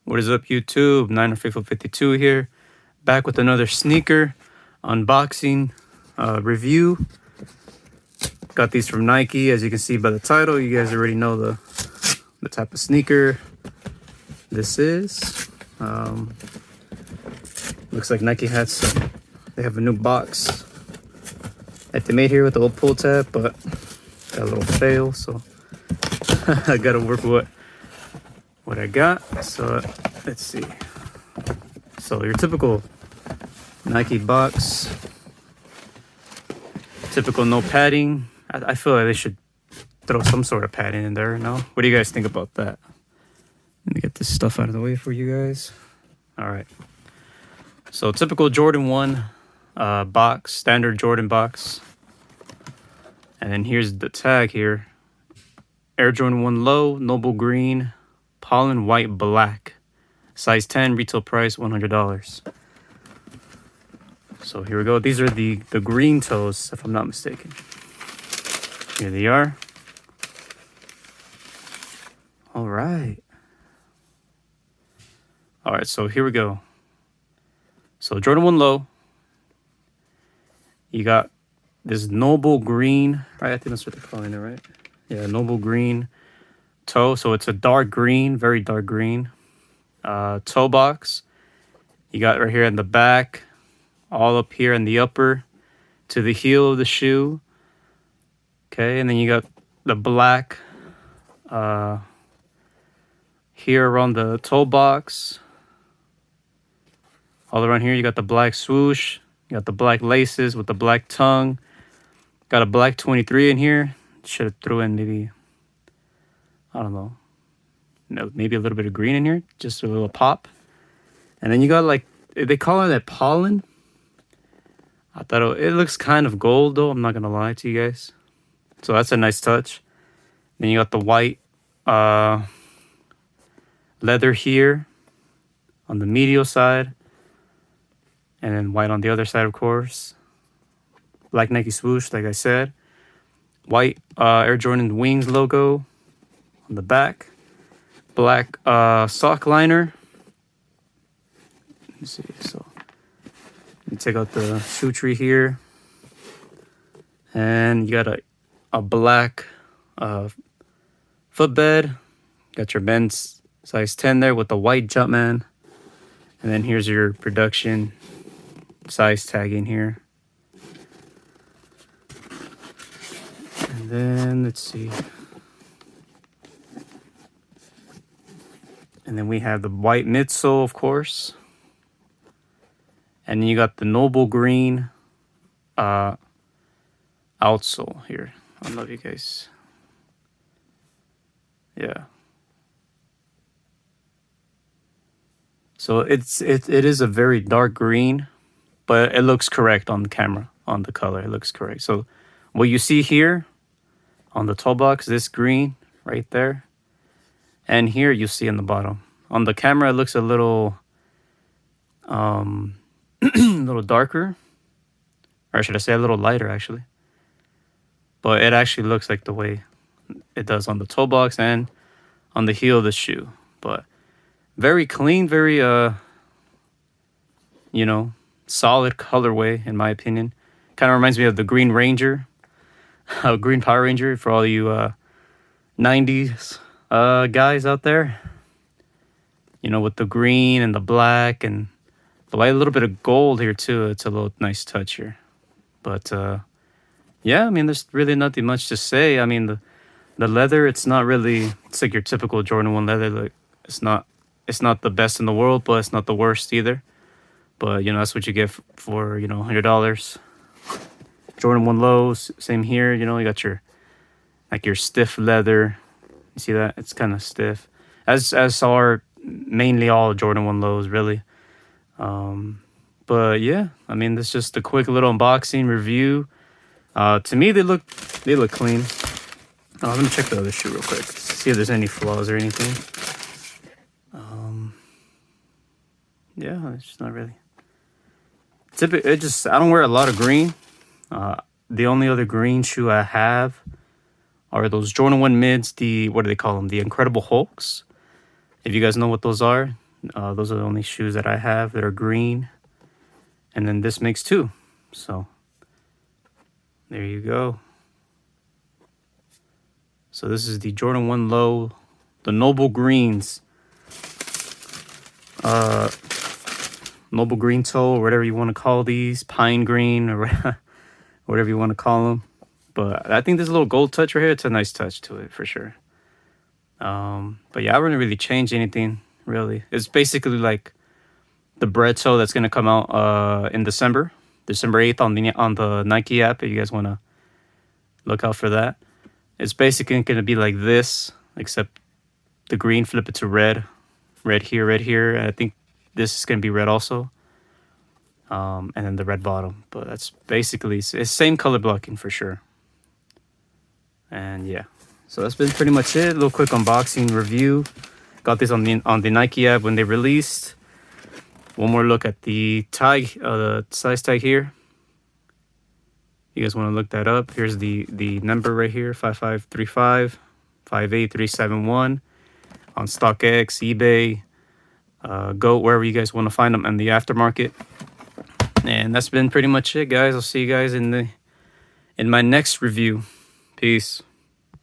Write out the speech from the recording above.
What is up, YouTube? 9faithful52 here, back with another sneaker unboxing review. Got these from Nike, as you can see by the title. You guys already know the type of sneaker this is. Looks like Nike has some. They have a new box that they made here with the old pull tab, but got a little fail, so I gotta work with what I got. So let's see. So your typical Nike box, typical no padding. I feel like they should throw some sort of padding in there. No, what do you guys think about that? Let me get this stuff out of the way for you guys. All right. So typical Jordan 1 box, standard Jordan box. And then here's the tag here. Air Jordan 1 Low, Noble Green, Pollen White Black. Size 10, retail price $100. So here we go. These are the green toes, if I'm not mistaken. Here they are. All right. All right, so here we go. So Jordan 1 Low. You got this Noble Green, right? I think that's what they're calling it, right? Yeah, Noble Green toe. So it's a dark green, very dark green. Toe box. You got right here in the back, all up here in the upper to the heel of the shoe. Okay, and then you got the black here around the toe box. All around here, you got the black swoosh. You got the black laces with the black tongue. Got a black 23 in here. Should have threw in maybe, I don't know, maybe a little bit of green in here. Just a little pop. And then you got like, they call it that pollen. I thought it looks kind of gold though. I'm not going to lie to you guys. So that's a nice touch. Then you got the white leather here on the medial side. And then white on the other side, of course. Black Nike swoosh, like I said. White Air Jordan Wings logo on the back. Black sock liner. Let me see. So let me take out the shoe tree here. And you got a black footbed. Got your men's size 10 there with the white Jumpman. And then here's your production size tagging here. And then let's see. And then we have the white midsole, of course. And then you got the Noble Green outsole here. I don't know if you guys. Yeah. So it is a very dark green, but it looks correct on the camera, on the color. It looks correct. So what you see here on the toe box, this green right there, and here you see in the bottom. On the camera, it looks a little, little darker, or should I say a little lighter, actually. But it actually looks like the way it does on the toe box and on the heel of the shoe. But very clean, very, solid colorway, in my opinion. Kind of reminds me of the Green Ranger, Green Power Ranger, for all you 90s guys out there. You know, with the green and the black and the white, a little bit of gold here too. It's a little nice touch here. But yeah, I mean, there's really nothing much to say. I mean, the leather, it's not really, it's like your typical Jordan 1 leather. Like, it's not the best in the world, but it's not the worst either. But, that's what you get for, $100. Jordan 1 Lows, same here. You got your stiff leather. You see that? It's kind of stiff. As are mainly all Jordan 1 Lows, really. But yeah, I mean, this is just a quick little unboxing review. To me, they look clean. Let me check the other shoe real quick. See if there's any flaws or anything. Yeah, it's just not really. I don't wear a lot of green. The only other green shoe I have are those Jordan 1 mids, what do they call them? The Incredible Hulks. If you guys know what those are, Those are the only shoes that I have that are green. And then this makes 2. So there you go. So this is the Jordan 1 Low, the Noble Greens. Noble green toe, or whatever you want to call these, pine green, or whatever you want to call them. But I think this little gold touch right here, it's a nice touch to it for sure. But yeah, I wouldn't really change anything, really. It's basically like the bread toe that's going to come out in December 8th on the Nike app, if you guys want to look out for that. It's basically going to be like this, except the green, flip it to red. Red here, and I think this is going to be red also. And then the red bottom. But that's basically, it's same color blocking for sure. And yeah, so that's been pretty much it. A little quick unboxing review. Got this on the Nike app when they released. One more look at the tag, the size tag here. You guys want to look that up? Here's the number right here, 5535 58371 on StockX, eBay, Go, wherever you guys want to find them in the aftermarket. And that's been pretty much it, guys. I'll see you guys in my next review. Peace.